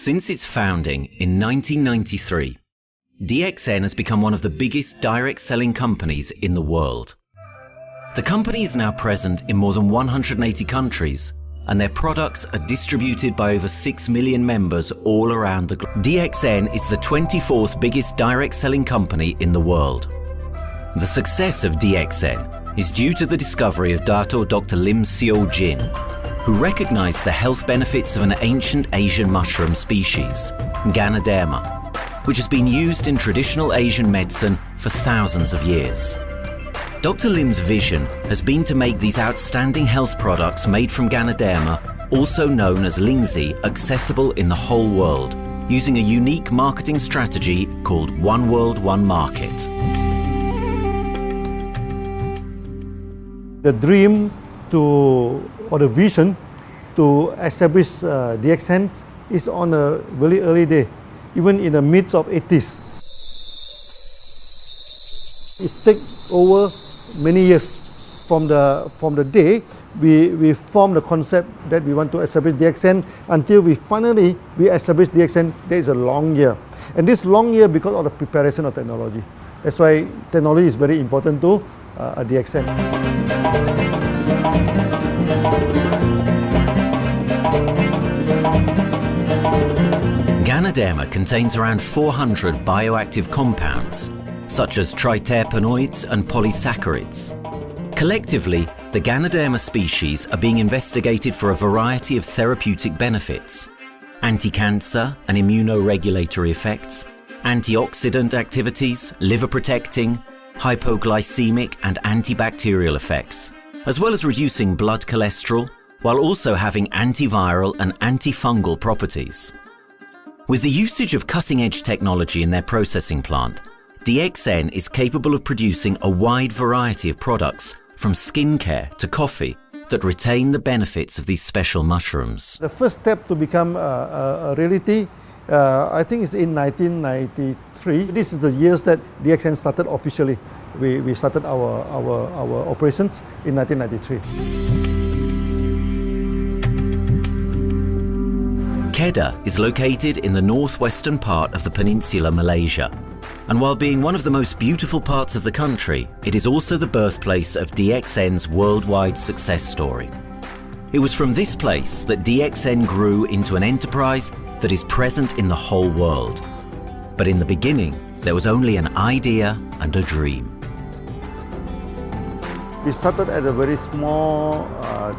Since its founding in 1993, DXN has become one of the biggest direct selling companies in the world. The company is now present in more than 180 countries, and their products are distributed by over 6 million members all around the globe. DXN is the 24th biggest direct selling company in the world. The success of DXN is due to the discovery of Dr. Lim Seo Jin, who recognized the health benefits of an ancient Asian mushroom species, Ganoderma, which has been used in traditional Asian medicine for thousands of years. Dr. Lim's vision has been to make these outstanding health products made from Ganoderma, also known as Lingzi, accessible in the whole world, using a unique marketing strategy called One World, One Market. The dream or the vision to establish DXN is on a very early day, even in the midst of 80s. It takes over many years from the day we formed the concept that we want to establish DXN until we finally establish DXN. There is a long year, and this long year because of the preparation of technology. That's why technology is very important to DXN. Ganoderma contains around 400 bioactive compounds, such as triterpenoids and polysaccharides. Collectively, the Ganoderma species are being investigated for a variety of therapeutic benefits: anti-cancer and immunoregulatory effects, antioxidant activities, liver protecting, hypoglycemic and antibacterial effects, as well as reducing blood cholesterol, while also having antiviral and antifungal properties. With the usage of cutting-edge technology in their processing plant, DXN is capable of producing a wide variety of products, from skincare to coffee, that retain the benefits of these special mushrooms. The first step to become a reality, I think, is in 1993. This is the years that DXN started officially. We started our operations in 1993. Kedah is located in the northwestern part of the peninsula Malaysia, and while being one of the most beautiful parts of the country, it is also the birthplace of DXN's worldwide success story. It was from this place that DXN grew into an enterprise that is present in the whole world. But in the beginning, there was only an idea and a dream. We started at a very small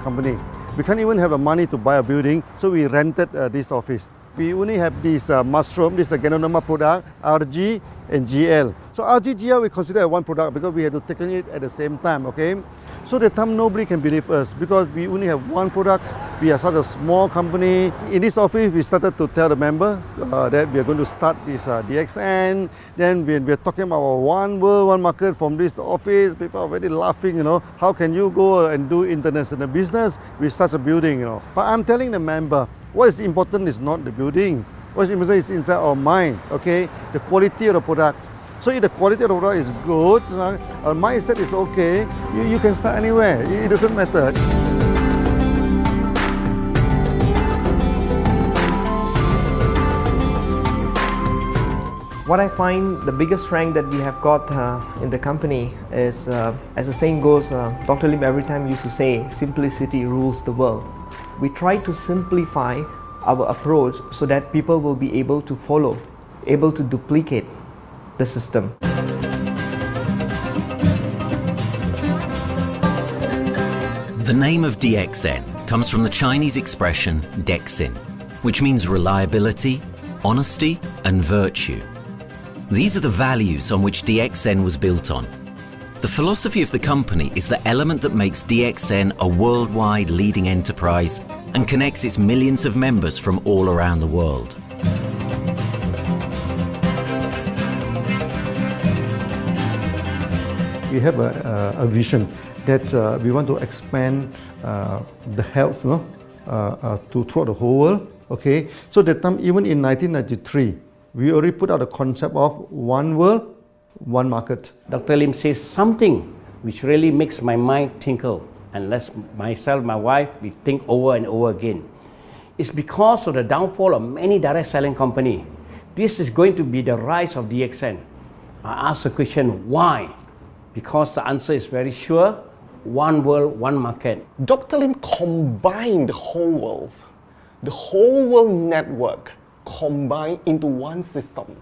company. We can't even have the money to buy a building, so we rented this office. We only have this mushroom, this Ganoderma product, RG and GL. So RG, GL we consider one product because we have to take it at the same time, okay? So at the time nobody can believe us because we only have one product. We are such a small company. In this office, we started to tell the member that we are going to start this DXN. Then we are talking about one world, one market from this office. People are very laughing, you know. How can you go and do international business with such a building, you know? But I'm telling the member, what is important is not the building. What is important is inside our mind, okay? The quality of the product. So if the quality of the product is good, our mindset is okay, you can start anywhere. It doesn't matter. What I find the biggest strength that we have got in the company is, as the saying goes, Dr. Lim every time used to say, simplicity rules the world. We try to simplify our approach so that people will be able to follow, able to duplicate the system. The name of DXN comes from the Chinese expression Dexin, which means reliability, honesty, and virtue. These are the values on which DXN was built on. The philosophy of the company is the element that makes DXN a worldwide leading enterprise and connects its millions of members from all around the world. We have a vision that we want to expand the health throughout the whole world. Okay, so that time, even in 1993, we already put out the concept of one world, one market. Dr. Lim says something which really makes my mind tinkle, and lets myself, my wife, we think over and over again. It's because of the downfall of many direct selling companies. This is going to be the rise of DXN. I ask the question, why? Because the answer is very sure, one world, one market. Dr. Lim combined the whole world network combined into one system.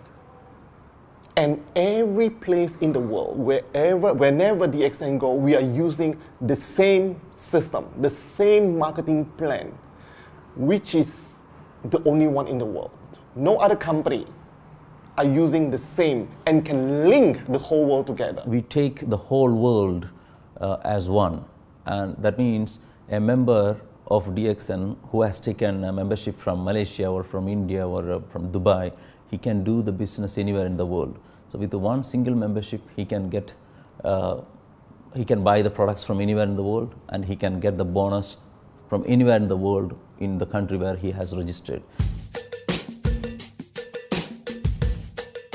And every place in the world, whenever DXN go, we are using the same system, the same marketing plan, which is the only one in the world. No other company are using the same and can link the whole world together. We take the whole world as one, and that means a member of DXN who has taken a membership from Malaysia or from India or from Dubai, he can do the business anywhere in the world. So with the one single membership, he can get, he can buy the products from anywhere in the world, and he can get the bonus from anywhere in the world in the country where he has registered.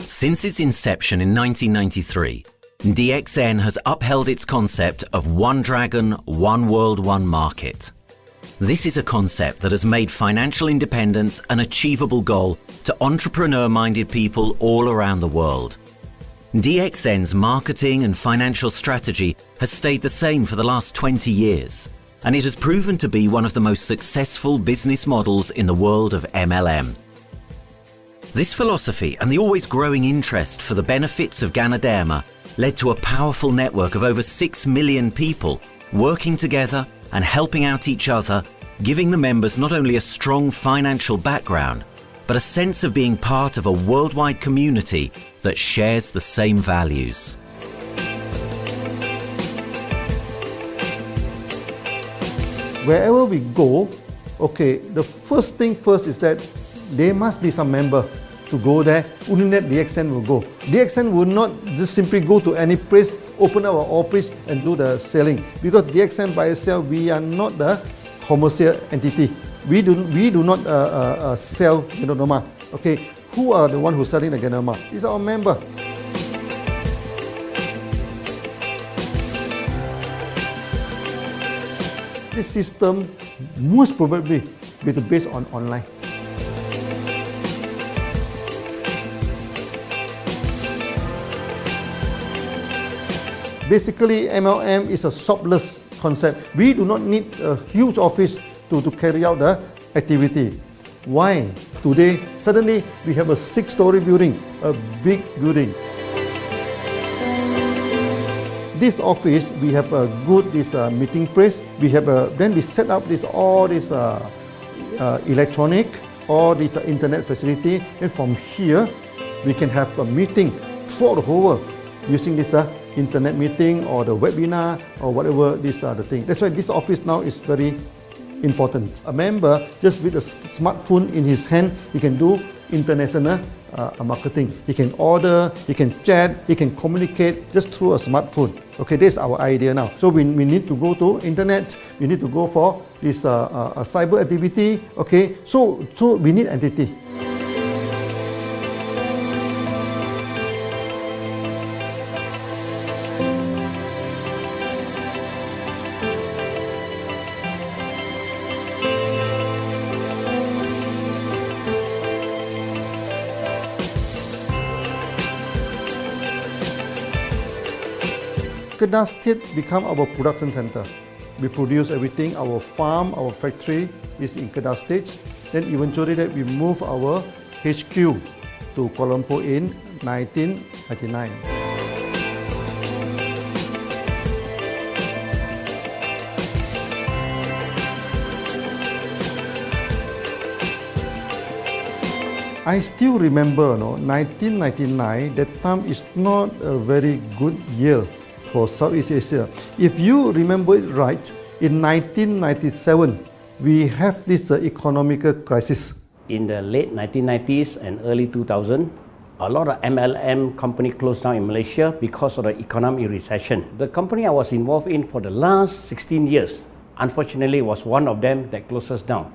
Since its inception in 1993, DXN has upheld its concept of one dragon, one world, one market. This is a concept that has made financial independence an achievable goal to entrepreneur-minded people all around the world. DXN's marketing and financial strategy has stayed the same for the last 20 years, and it has proven to be one of the most successful business models in the world of MLM. This philosophy and the always growing interest for the benefits of Ganoderma led to a powerful network of over 6 million people working together and helping out each other, giving the members not only a strong financial background, but a sense of being part of a worldwide community that shares the same values. Wherever we go, okay, the first thing first is that there must be some member to go there. Only that DXN will go. DXN will not just simply go to any place, open up our office and do the selling. Because DXN by itself, we are not the commercial entity. We do not sell Ganoderma. Okay, who are the one who's selling the Ganoderma? It's our member. This system most probably will be based on online. Basically, MLM is a shopless concept. We do not need a huge office to carry out the activity. Why? Today, suddenly we have a 6-story building, a big building. This office, we have a good meeting place. We have then we set up all this electronic, all this internet facility, and from here we can have a meeting throughout the whole world using this internet meeting or the webinar or whatever these are the things. That's why this office now is very important. A member, just with a smartphone in his hand, he can do international marketing. He can order, he can chat, he can communicate just through a smartphone. Okay, that's our idea now. So we need to go to internet, we need to go for this cyber activity. Okay, so we need entity. Kedah State become our production center. We produce everything. Our farm, our factory is in Kedah State. Then eventually that we move our HQ to Kuala Lumpur in 1999. I still remember, 1999, that time is not a very good year for Southeast Asia. If you remember it right, in 1997, we have this economic crisis. In the late 1990s and early 2000, a lot of MLM company closed down in Malaysia because of the economic recession. The company I was involved in for the last 16 years, unfortunately, was one of them that closes down.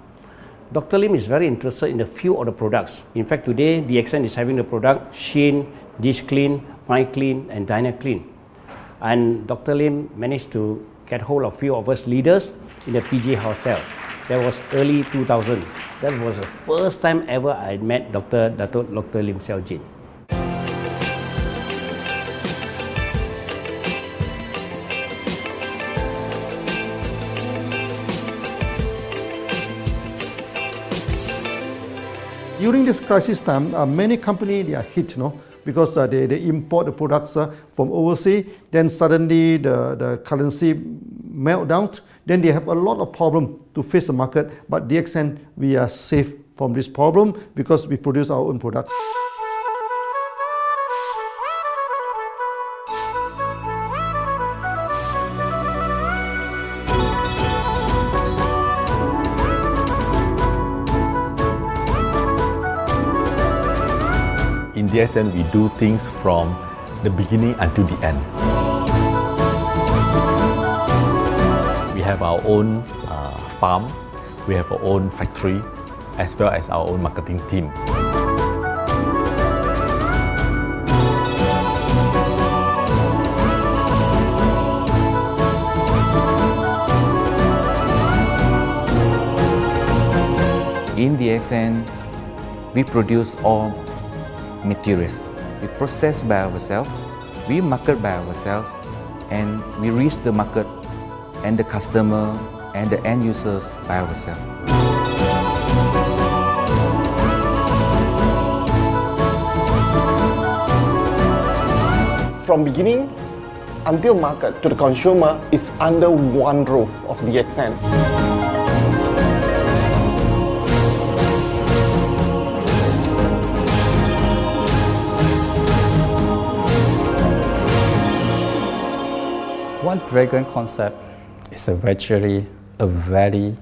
Dr. Lim is very interested in a few of the products. In fact, today, DXN is having the product Sheen, Dish Clean, My Clean, and Diner Clean. And Dr. Lim managed to get hold of a few of us leaders in the PJ Hotel. That was early 2000. That was the first time ever I met Dr. Lim Xiao Jin. During this crisis time, many companies they are hit, because they import the products from overseas. Then suddenly the currency melt down. Then they have a lot of problem to face the market. But DXN, we are safe from this problem because we produce our own products. In DXN, we do things from the beginning until the end. We have our own farm, we have our own factory, as well as our own marketing team. In DXN, we produce all materials. We process by ourselves, we market by ourselves, and we reach the market and the customer and the end users by ourselves. From beginning until market to the consumer is under one roof of DXN. One Dragon concept is actually a very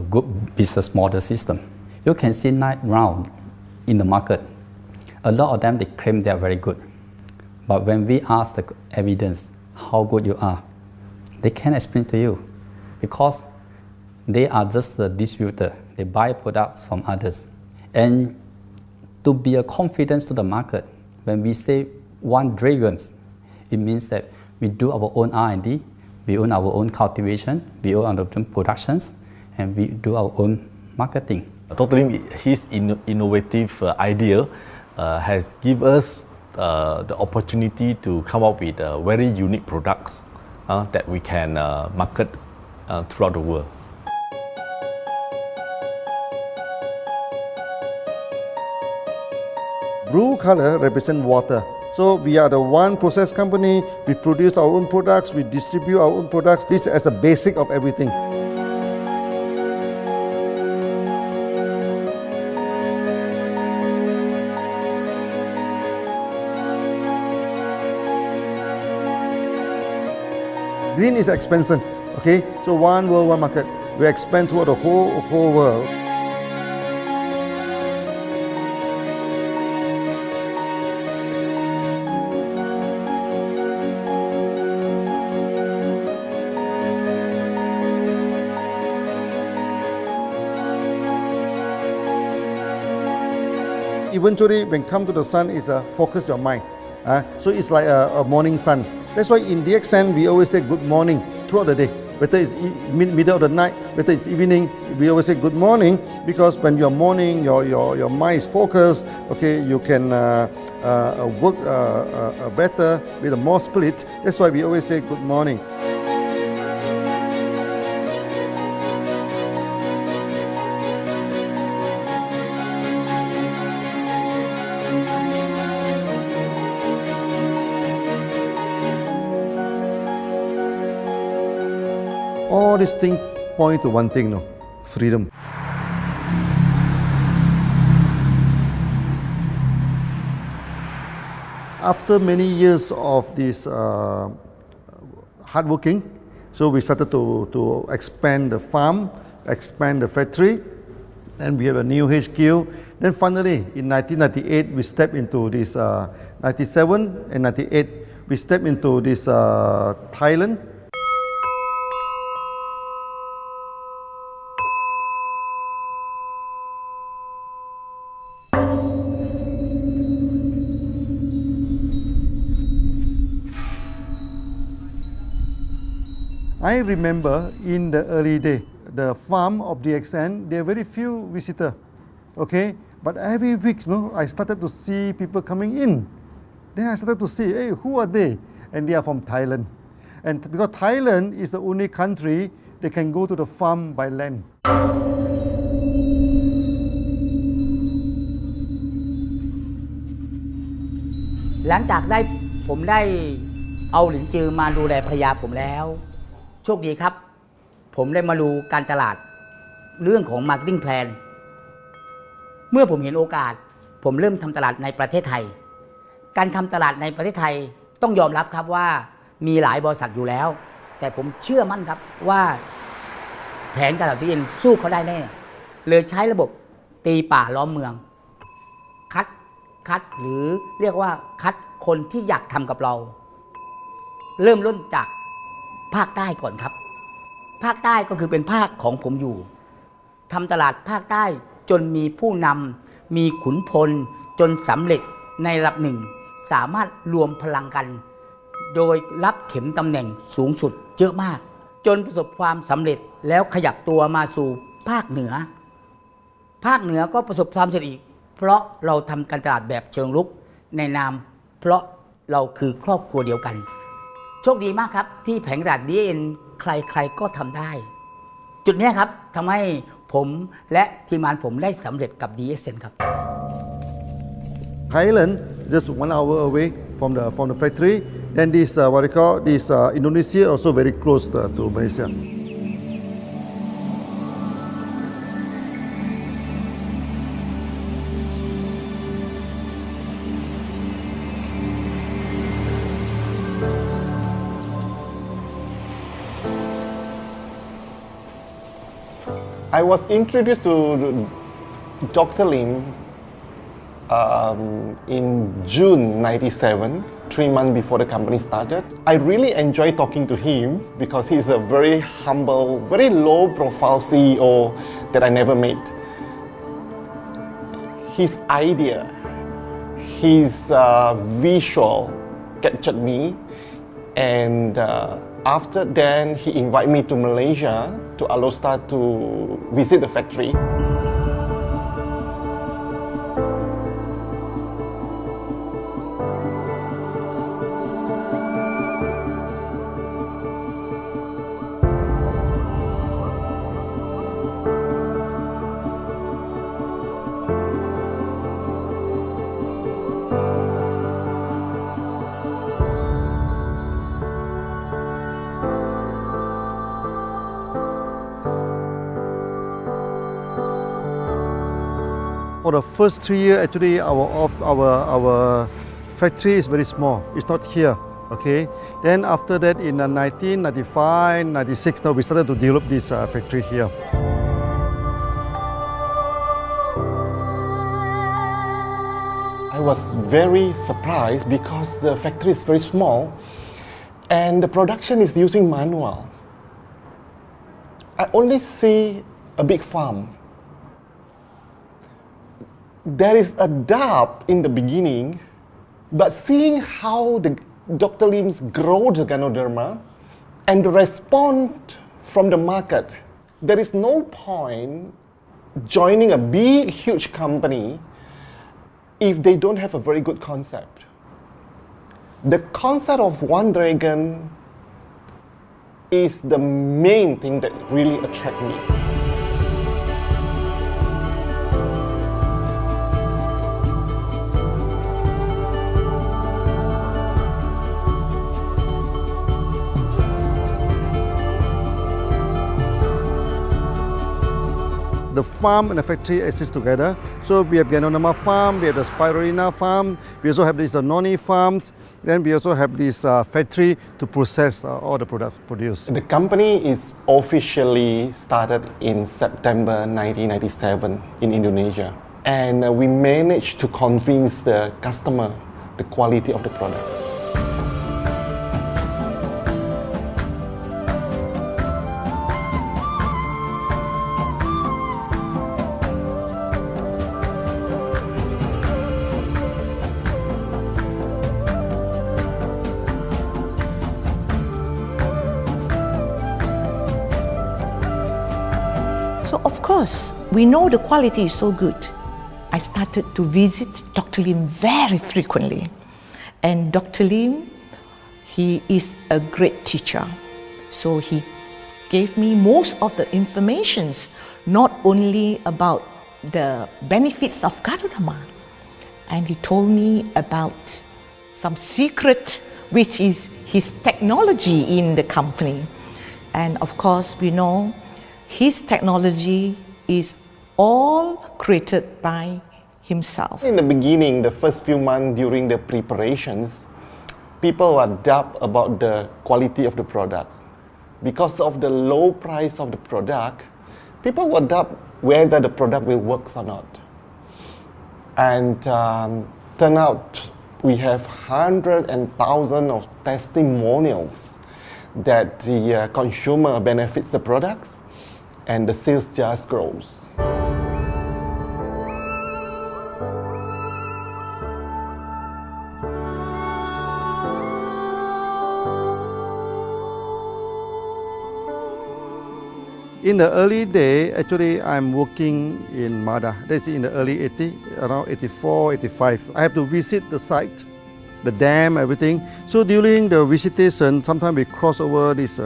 good business model system. You can see right now in the market, a lot of them they claim they are very good. But when we ask the evidence how good you are, they can't explain to you because they are just a distributor. They buy products from others. And to be a confidence to the market, when we say One Dragons, it means that we do our own R&D, we own our own cultivation, we own our own productions, and we do our own marketing. Totally, his innovative idea has given us the opportunity to come up with very unique products that we can market throughout the world. Blue color represents water. So we are the one process company, we produce our own products, we distribute our own products. This is a basic of everything. Green is expansion, okay? So one world, one market. We expand throughout the whole world. Eventually, when come to the sun, is focus your mind. So it's like a morning sun. That's why in DXN, we always say good morning throughout the day. Whether it's middle of the night, whether it's evening, we always say good morning because when you're morning, your mind is focused. Okay, you can work better with a more split. That's why we always say good morning. All these things point to one thing, freedom. After many years of this hard working, so we started to expand the farm, expand the factory, and we have a new HQ. Then finally, in 1998, we stepped into this 97 and 98, we stepped into this Thailand. I remember in the early day, the farm of DXN, there are very few visitors, okay? But every week, I started to see people coming in. Then I started to see, hey, who are they? And they are from Thailand. And because Thailand is the only country they can go to the farm by land. หลังจากผมได้เอาหลินจือมาดูแลภรรยาผมแล้วโชคดีครับผมได้มาดูการตลาดเรื่องของ Marketing Plan เมื่อผมเห็นโอกาสผมเริ่มทำตลาดในประเทศไทยการทำตลาดในประเทศไทยต้องยอมรับครับว่ามีหลายบริษัทอยู่แล้วแต่ผมเชื่อมั่นครับว่าแผนการตลาดที่DXNสู้เขาได้แน่เลยใช้ระบบตีป่าล้อมเมืองคัดหรือเรียกว่าคัดคนที่อยากทำกับเราเริ่มต้นจากภาคใต้ก่อนครับภาคใต้ก็คือเป็นภาคของผมอยู่ทำตลาดภาคใต้จนมีผู้นำมีขุนพลจนสำเร็จในระดับหนึ่งสามารถรวมพลังกันโดยรับเข็มตำแหน่งสูงสุดเยอะมากจนประสบความสำเร็จแล้วขยับตัวมาสู่ภาคเหนือก็ประสบความสำเร็จอีกเพราะเราทำการตลาดแบบเชิงรุกในนามเพราะเราคือครอบครัวเดียวกันโชคดีมากครับที่แผงตลาดDXNใครๆก็ทำได้จุดนี้ครับทำให้ผมและทีมงานผมได้สำเร็จกับDXN ครับ Thailand just 1 hour away from the factory. Then this what they call this Indonesia also very close to Malaysia. I was introduced to Dr. Lim in June '97, 3 months before the company started. I really enjoy talking to him because he's a very humble, very low-profile CEO that I never met. His idea, his visual captured me, and after then he invited me to Malaysia, to Alostar, to visit the factory. For the first 3 years, actually, our factory is very small. It's not here, okay. Then after that, in 1995, 96, now we started to develop this factory here. I was very surprised because the factory is very small and the production is using manual. I only see a big farm. There is a doubt in the beginning, but seeing how Dr. Lim's grow the Ganoderma and the response from the market, there is no point joining a big, huge company if they don't have a very good concept. The concept of One Dragon is the main thing that really attracts me. The farm and the factory exist together. So we have Ganoderma farm, we have the Spirulina farm, we also have this noni farms, then we also have this factory to process all the products produced. The company is officially started in September 1997 in Indonesia. And we managed to convince the customer the quality of the product. because we know the quality is so good, I started to visit Dr. Lim very frequently. And Dr. Lim, he is a great teacher. So he gave me most of the informations, not only about the benefits of Gadonama, and he told me about some secret, which is his technology in the company. And of course, we know his technology is all created by himself. In the beginning, the first few months during the preparations, people were doubt about the quality of the product. Because of the low price of the product, people were doubt whether the product will work or not. And turn out we have hundreds and thousands of testimonials that the consumer benefits the products and the sales just grows. In the early day, actually, I'm working in Mada. That's in the early 80s, around 84, 85. I have to visit the site, the dam, everything. So during the visitation, sometimes we cross over this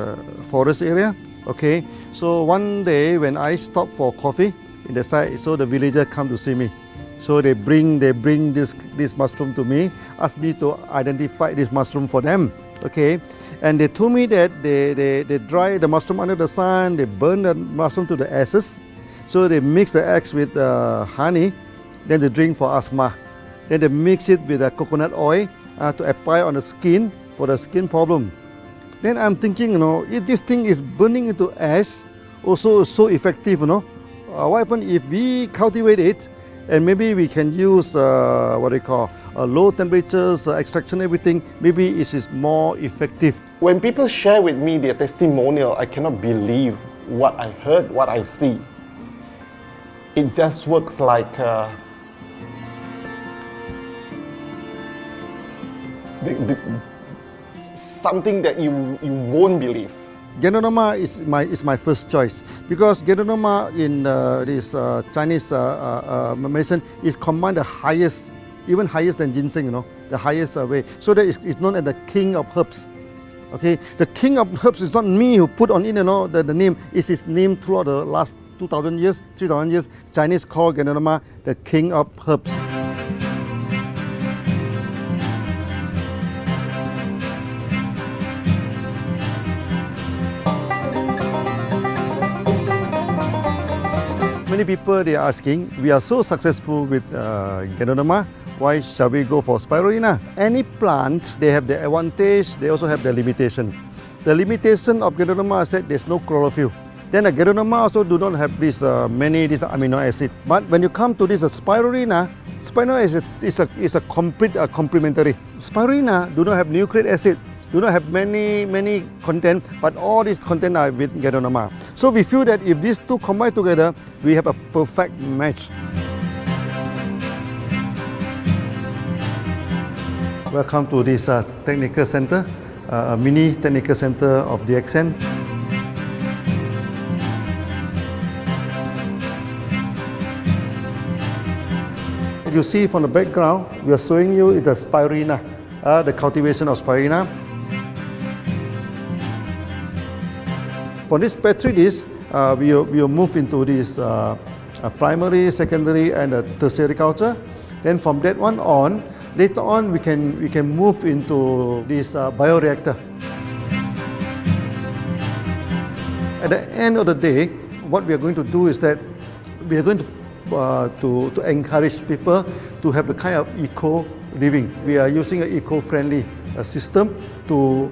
forest area. Okay. So one day when I stop for coffee in the site, so the villager come to see me. So they bring this mushroom to me, ask me to identify this mushroom for them. Okay. And they told me that they dry the mushroom under the sun, they burn the mushroom to the ashes. So they mix the eggs with honey, then they drink for asthma. Then they mix it with coconut oil to apply on the skin for the skin problem. Then I'm thinking, you know, if this thing is burning into ash, also so effective, you know, what happens if we cultivate it and maybe we can use what they call low temperatures, extraction, everything, maybe it is more effective. When people share with me their testimonial, I cannot believe what I heard, what I see. It just works like something that you won't believe. Gadonama is my first choice because Gadonama in this Chinese medicine is combined the highest, even higher than ginseng, you know, the highest way. So that it's known as the king of herbs. Okay, the king of herbs is not me who put on it, you know, the name. It's his name throughout the last 2,000 years, 3,000 years. Chinese call Gadonama the king of herbs. Many people they are asking, we are so successful with Gadonama, why shall we go for Spirulina? Any plant, they have the advantage, they also have the limitation. The limitation of Gadonama is that there's no chlorophyll. Then the Gadonama also do not have this many this amino acid. But when you come to this Spirulina, Spirulina is a complete complementary. Spirulina do not have nucleic acid, do not have many content, but all these content are with Gadonama. So we feel that if these two combine together, we have a perfect match. Welcome to this technical center, a mini technical center of DXN. You see from the background, we are showing you the Spirulina, the cultivation of Spirulina. For this petri dish, we will move into this primary, secondary, and tertiary culture. Then from that one on, later on we can move into this bioreactor. At the end of the day, what we are going to do is that we are going to encourage people to have the kind of eco living. We are using an eco-friendly system to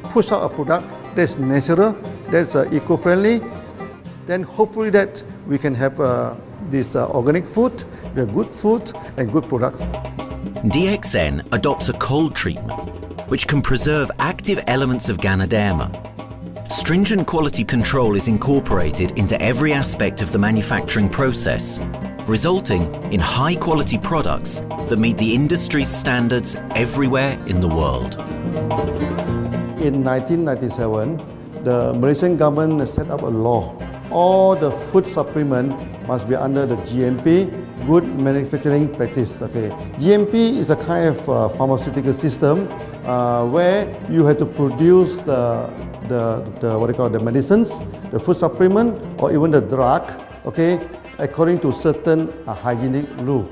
push out a product that's natural, that's eco-friendly. Then hopefully that we can have this organic food, the good food and good products. DXN adopts a cold treatment which can preserve active elements of Ganoderma. Stringent quality control is incorporated into every aspect of the manufacturing process, resulting in high-quality products that meet the industry's standards everywhere in the world. In 1997, the Malaysian government set up a law all the food supplement must be under the GMP, good manufacturing practice. Okay, GMP is a kind of pharmaceutical system where you have to produce the what they call the medicines, the food supplement, or even the drug. Okay, according to certain hygienic rule.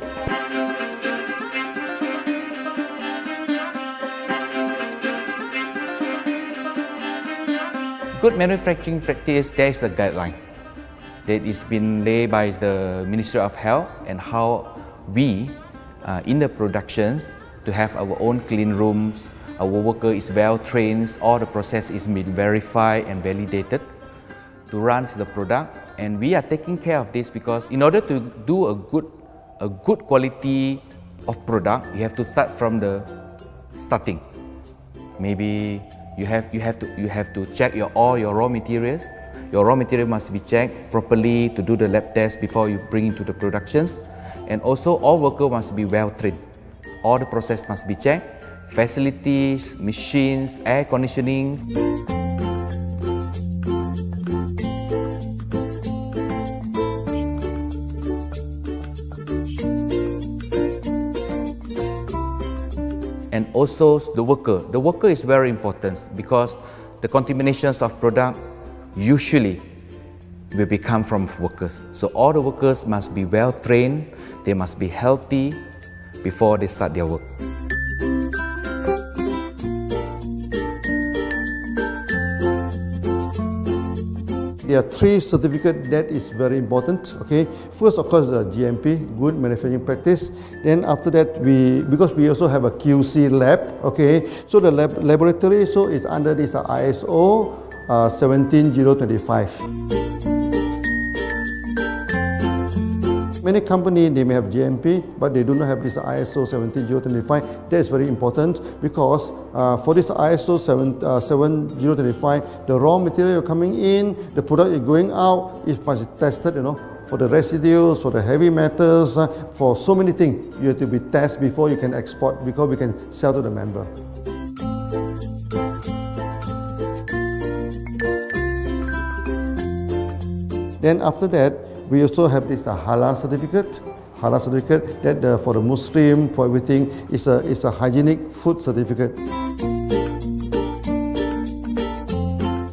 Good manufacturing practice, there is a guideline that is been laid by the Ministry of Health, and how we in the productions to have our own clean rooms, our worker is well trained, all the process is been verified and validated to run the product, and we are taking care of this because in order to do a good quality of product, you have to start from the starting. Maybe you have to check all your raw materials. Your raw material must be checked properly to do the lab test before you bring into the productions. And also all workers must be well trained. All the process must be checked. Facilities, machines, air conditioning. And also the worker. The worker is very important because the contaminations of product usually will become from workers. So all the workers must be well trained, they must be healthy before they start their work. There are three certificates that is very important. Okay, first of course the GMP, good manufacturing practice. Then after that because we also have a QC lab. Okay, so the laboratory is under this ISO 17025. Many companies, they may have GMP, but they do not have this ISO 17025. That is very important because for this ISO 7025, the raw material coming in, the product is going out, it must be tested, for the residues, for the heavy metals, for so many things. You have to be tested before you can export, because we can sell to the member. Then after that, we also have this halal certificate. Halal certificate that for the Muslim, for everything, is a hygienic food certificate.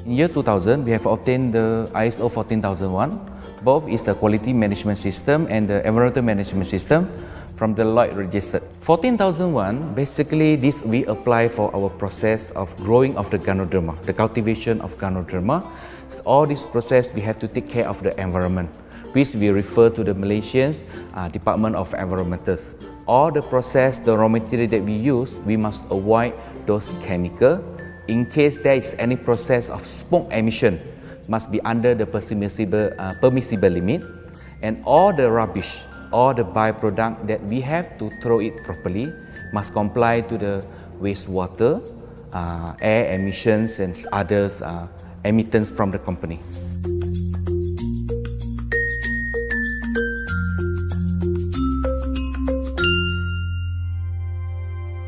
In year 2000, we have obtained the ISO 14001. Both is the quality management system and the environmental management system from the Lloyd registered. 14001, basically this we apply for our process of growing of the Ganoderma, the cultivation of Ganoderma. So all this process we have to take care of the environment, which we refer to the Malaysian Department of Environmentals. All the process, the raw material that we use, we must avoid those chemicals. In case there is any process of smoke emission, must be under the permissible limit, and all the rubbish, all the byproduct that we have to throw it properly must comply to the wastewater, air emissions and others emittance from the company.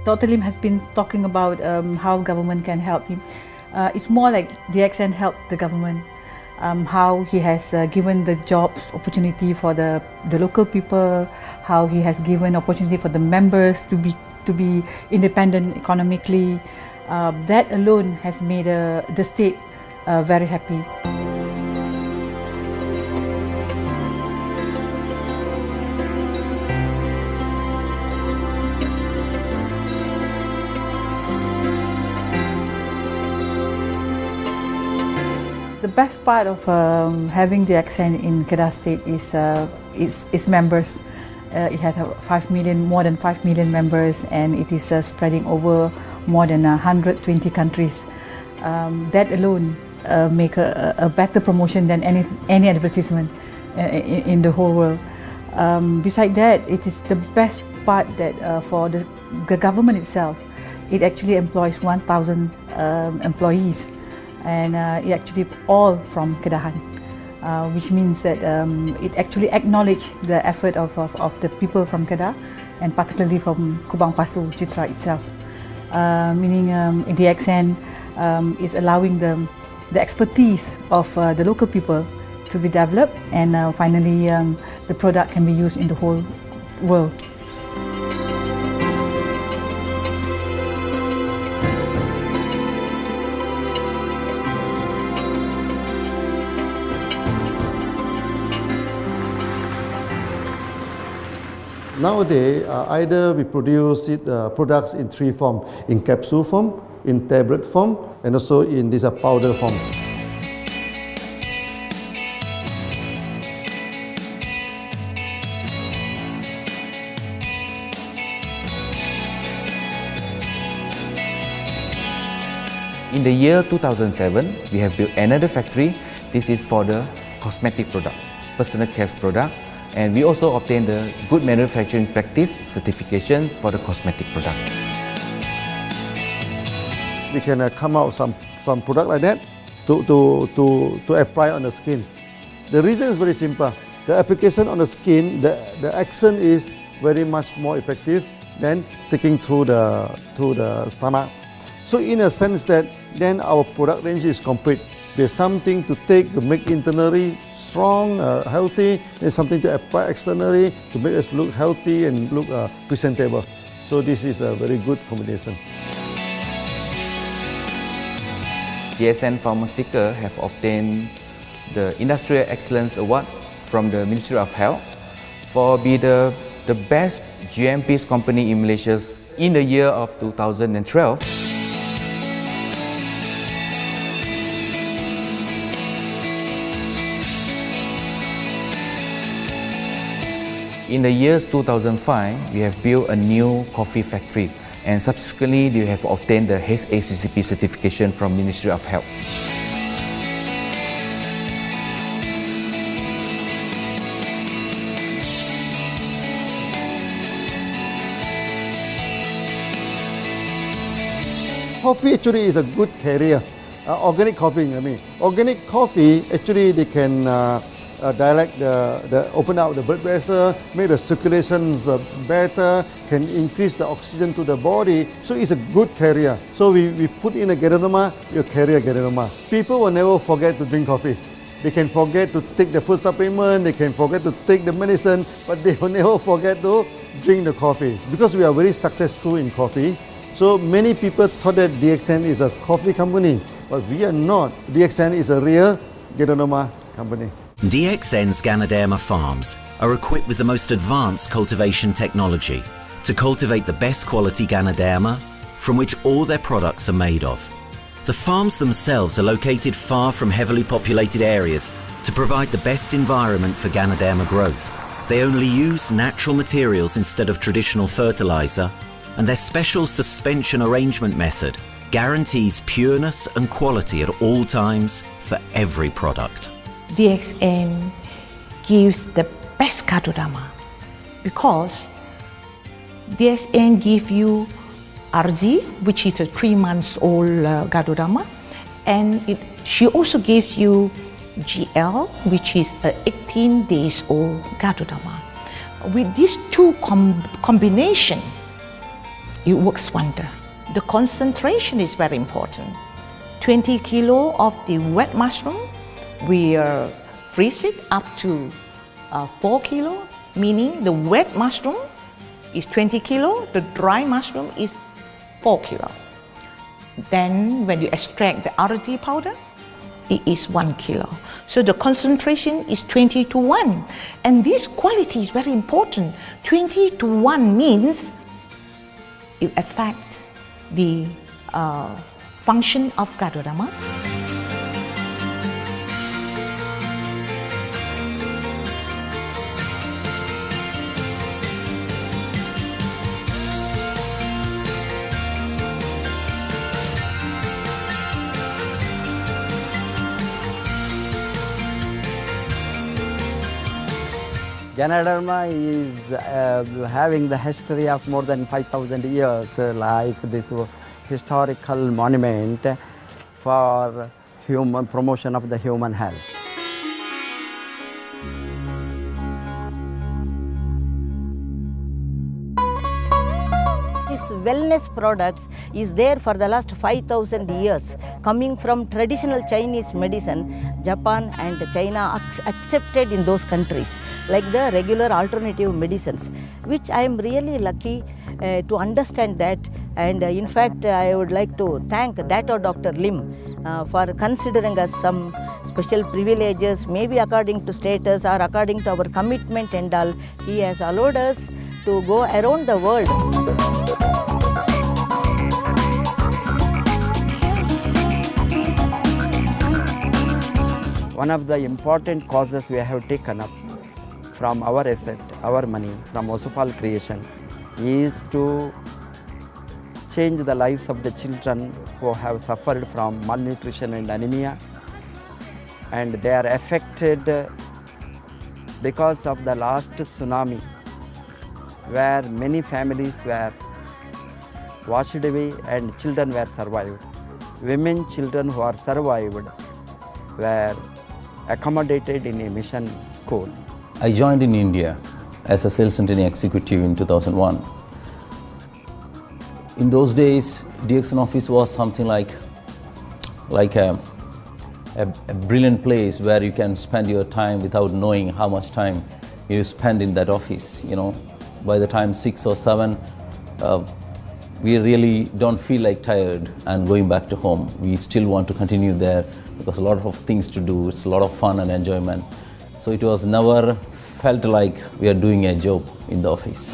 Dr. Lim has been talking about how government can help him. It's more like DXN helped the government, how he has given the jobs opportunity for the local people, how he has given opportunity for the members to be independent economically. That alone has made the state very happy. The best part of having DXN in Kedah State is its members. It has more than 5 million members, and it is spreading over more than 120 countries. That alone make a better promotion than any advertisement in the whole world. Besides that, it is the best part that for the government itself, it actually employs 1,000 employees. And it actually all from Kedahan, which means that it actually acknowledges the effort of the people from Kedah, and particularly from Kubang Pasu Citra itself. Meaning DXN is allowing the expertise of the local people to be developed, and finally the product can be used in the whole world. Nowadays, either we produce products in three forms: in capsule form, in tablet form, and also in this powder form. In the year 2007, we have built another factory. This is for the cosmetic product, personal care product, and we also obtained the Good Manufacturing Practice certifications for the cosmetic product. We can come out some product like that to apply on the skin. The reason is very simple. The application on the skin, the action is very much more effective than taking through the stomach. So in a sense that then our product range is complete. There's something to take to make internally strong, healthy. There's something to apply externally to make us look healthy and look presentable. So this is a very good combination. DXN Pharmaceutical have obtained the Industrial Excellence Award from the Ministry of Health for being the best GMP company in Malaysia in the year of 2012. In the years 2005, we have built a new coffee factory, and subsequently we have obtained the HACCP certification from Ministry of Health. Coffee actually is a good career. Organic coffee, I mean. Organic coffee, actually they can open up the blood vessel, make the circulations better, can increase the oxygen to the body. So it's a good carrier. So we put in a Ganoderma, you carry a Ganoderma. People will never forget to drink coffee. They can forget to take the food supplement, they can forget to take the medicine, but they will never forget to drink the coffee. Because we are very successful in coffee, so many people thought that DXN is a coffee company, but we are not. DXN is a real Ganoderma company. DXN's Ganoderma farms are equipped with the most advanced cultivation technology to cultivate the best quality Ganoderma from which all their products are made of. The farms themselves are located far from heavily populated areas to provide the best environment for Ganoderma growth. They only use natural materials instead of traditional fertilizer, and their special suspension arrangement method guarantees pureness and quality at all times for every product. DXN gives the best Ganoderma because DXN gives you RZ, which is a 3 months old Ganoderma, and she also gives you GL, which is a 18 days old Ganoderma. With these two combination, it works wonder. The concentration is very important. 20 kilo of the wet mushroom, we freeze it up to 4 kilo, meaning the wet mushroom is 20 kilo, the dry mushroom is 4 kilo. Then when you extract the RD powder, it is 1 kilo. So the concentration is 20 to 1. And this quality is very important. 20 to 1 means it affects the function of Ganoderma. Ganoderma is having the history of more than 5,000 years, like this historical monument for human promotion of the human health. This wellness products is there for the last 5,000 years, coming from traditional Chinese medicine. Japan and China accepted in those countries, like the regular alternative medicines, which I am really lucky to understand that. And in fact, I would like to thank Dr. Lim for considering us some special privileges, maybe according to status or according to our commitment and all. He has allowed us to go around the world. One of the important causes we have taken up from our asset, our money, from Osopal creation, is to change the lives of the children who have suffered from malnutrition and anemia, and they are affected because of the last tsunami, where many families were washed away and children were survived. Women, children who are survived were accommodated in a mission school. I joined in India as a sales and training executive in 2001. In those days, DXN office was something like a brilliant place where you can spend your time without knowing how much time you spend in that office. You know, by the time 6 or 7, we really don't feel like tired and going back to home. We still want to continue there because a lot of things to do. It's a lot of fun and enjoyment. So it was never felt like we are doing a job in the office.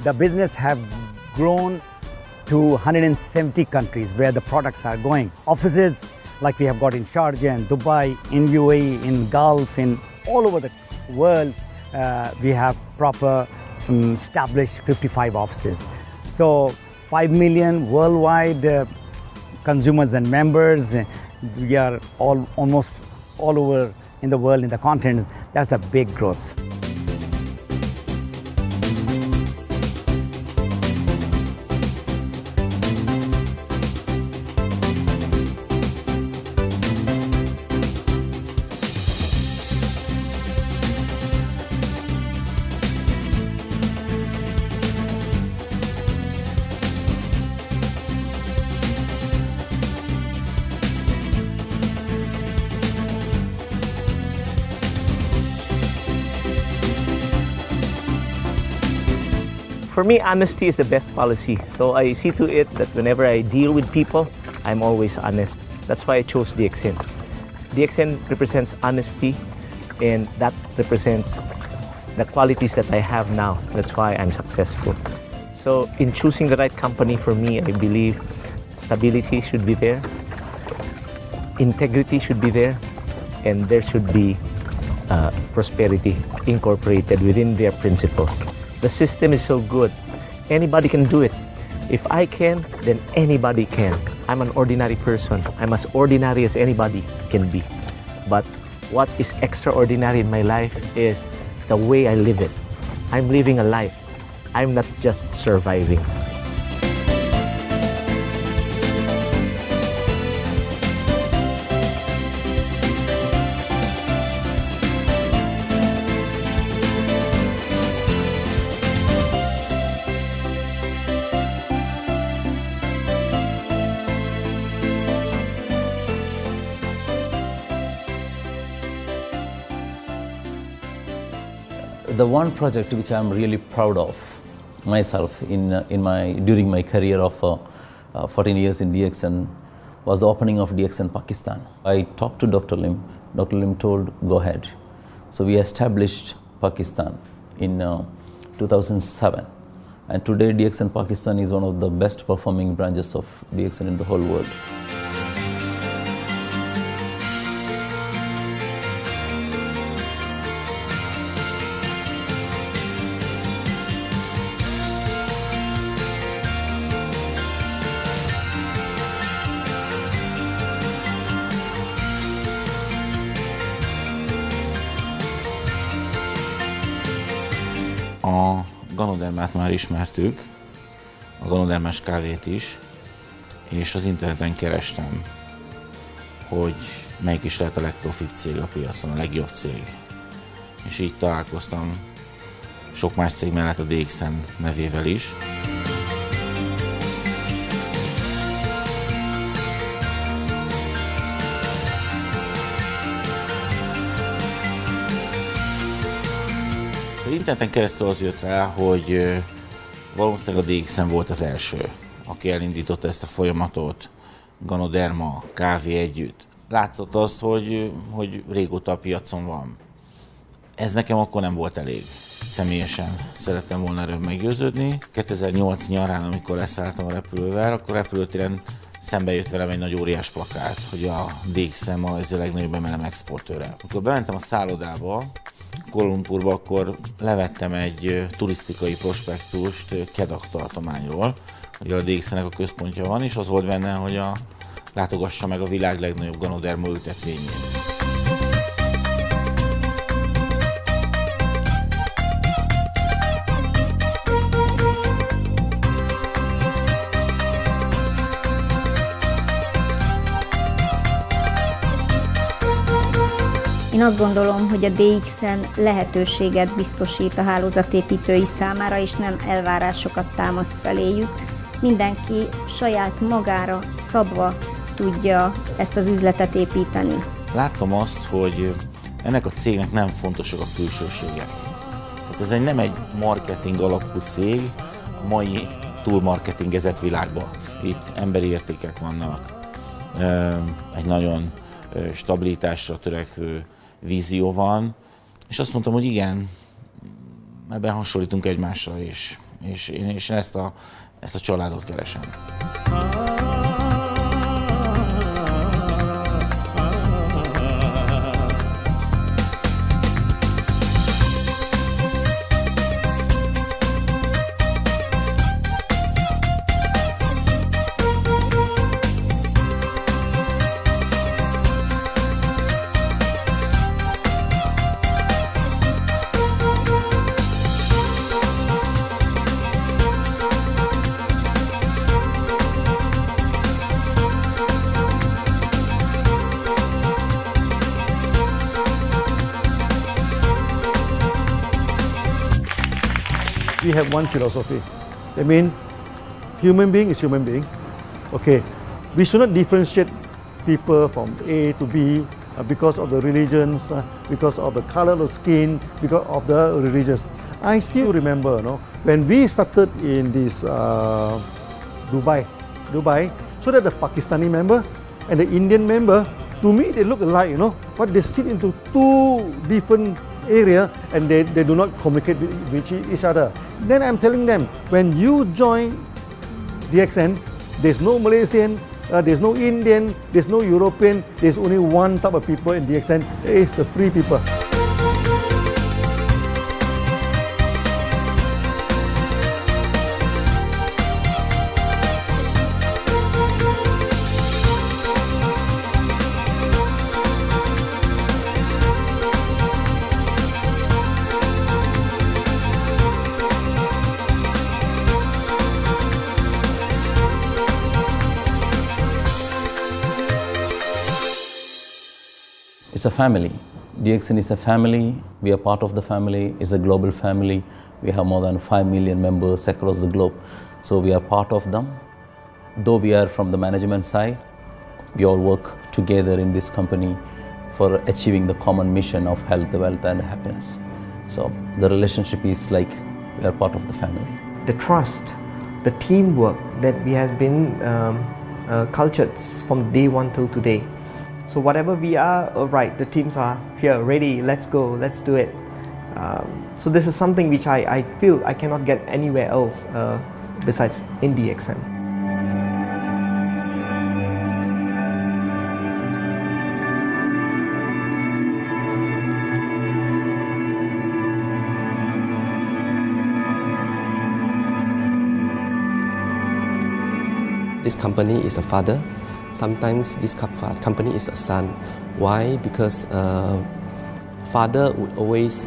The business have grown to 170 countries where the products are going. Offices like we have got in Sharjah and Dubai, in UAE, in Gulf, in all over the world, we have proper established 55 offices. So 5 million worldwide consumers and members. We are almost all over in the world, in the continent. That's a big growth. For me, honesty is the best policy. So I see to it that whenever I deal with people, I'm always honest. That's why I chose DXN. DXN represents honesty, and that represents the qualities that I have now. That's why I'm successful. So in choosing the right company for me, I believe stability should be there, integrity should be there, and there should be prosperity incorporated within their principle. The system is so good, anybody can do it. If I can, then anybody can. I'm an ordinary person. I'm as ordinary as anybody can be. But what is extraordinary in my life is the way I live it. I'm living a life. I'm not just surviving. The one project which I'm really proud of myself during my career of 14 years in DXN was the opening of DXN Pakistan. I talked to Dr. Lim. Dr. Lim told, go ahead. So we established Pakistan in 2007. And today DXN Pakistan is one of the best performing branches of DXN in the whole world. A ganodermát már ismertük, a ganodermás kávét is, és az interneten kerestem, hogy melyik is lehet a legprofit cég a piacon, a legjobb cég. És így találkoztam sok más cég mellett a DXN nevével is. Az interneten keresztül az jött rá, hogy valószínűleg a DXN volt az első, aki elindította ezt a folyamatot, ganoderma, kávé együtt. Látszott azt, hogy régóta a piacon van. Ez nekem akkor nem volt elég. Személyesen szerettem volna erről meggyőződni. 2008 nyarán, amikor leszálltam a repülővel, akkor repülőtéren szembe jött velem egy nagy óriás plakát, hogy a DXN ma ez a legnagyobb MLM exportőre. Amikor bementem a szállodába, Kuala Lumpurba, akkor levettem egy turisztikai prospektust Kedah tartományról, hogy a DXN-nek a központja van, és az volt benne, hogy látogassa meg a világ legnagyobb ganoderma ültetvényét. Én azt gondolom, hogy a DXN lehetőséget biztosít a hálózatépítői számára, és nem elvárásokat támaszt feléjük. Mindenki saját magára szabva tudja ezt az üzletet építeni. Láttam azt, hogy ennek a cégnek nem fontosak a külsőségek. Tehát ez nem egy marketing alapú cég a mai túlmarketingezett világban. Itt emberi értékek vannak, egy nagyon stabilitásra törekvő vízió van, és azt mondtam, hogy igen, ebben hasonlítunk egymásra, és én ezt a családot keresem. We have one philosophy. I mean, human being is human being. Okay, we should not differentiate people from A to B because of the religions, because of the color of the skin, because of the religions. I still remember, when we started in this Dubai, so that the Pakistani member and the Indian member, to me they look alike, but they sit into two different area and they do not communicate with each other. Then I'm telling them, when you join DXN, there's no Malaysian, there's no Indian, there's no European, there's only one type of people in DXN, it's the free people. It's a family. DXN is a family. We are part of the family. It's a global family. We have more than 5 million members across the globe. So we are part of them. Though we are from the management side, we all work together in this company for achieving the common mission of health, wealth and happiness. So the relationship is like we are part of the family. The trust, the teamwork that we have been cultured from day one till today. So whatever we are, right, the teams are here, ready, let's go, let's do it. So this is something which I feel I cannot get anywhere else besides in DXN. This company is a father. Sometimes this company is a son. Why? Because father would always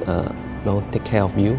take care of you,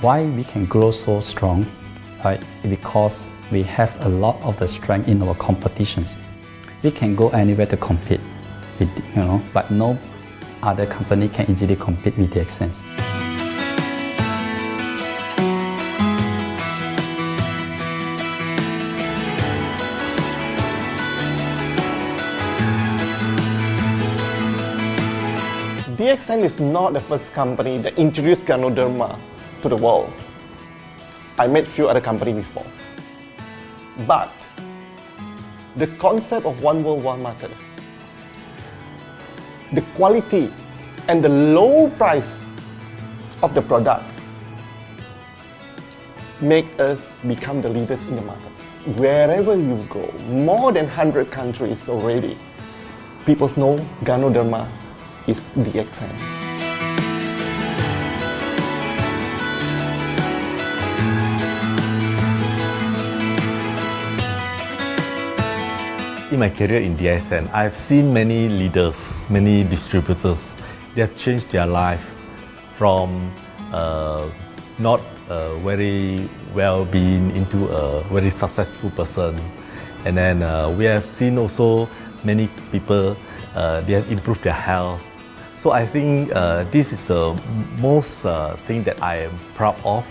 Why we can grow so strong? Right? Because we have a lot of the strength in our competitions. We can go anywhere to compete, but no other company can easily compete with DXN. DXN is not the first company that introduced Ganoderma to the world. I met few other companies before. But the concept of one world, one market, the quality and the low price of the product make us become the leaders in the market. Wherever you go, more than 100 countries already, people know Ganoderma is DXN. In my career in DXN, I've seen many leaders, many distributors. They have changed their life from not very well-being into a very successful person. And then we have seen also many people, they have improved their health. So I think this is the most thing that I am proud of,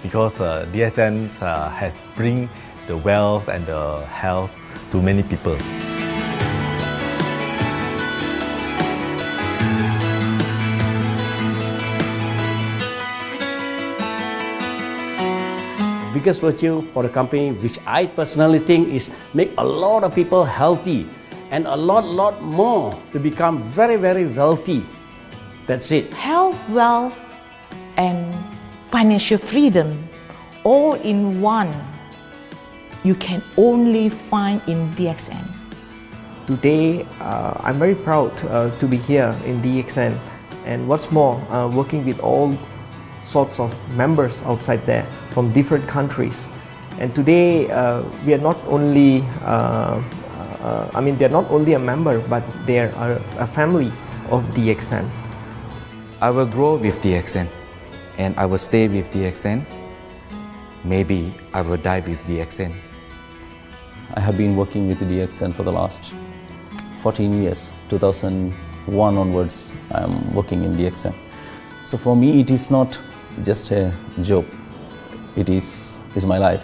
because DXN has bring the wealth and the health to many people. Biggest virtue for the company, which I personally think is make a lot of people healthy and a lot more to become very wealthy. That's it. Health, wealth, and financial freedom all in one. You can only find in DXN. Today, I'm very proud to be here in DXN, and what's more, working with all sorts of members outside there from different countries. And today, we are not only, they're not only a member, but they are a family of DXN. I will grow with DXN, and I will stay with DXN. Maybe I will die with DXN. I have been working with DXN for the last 14 years. 2001 onwards, I am working in DXN. So for me, it is not just a job. It is my life.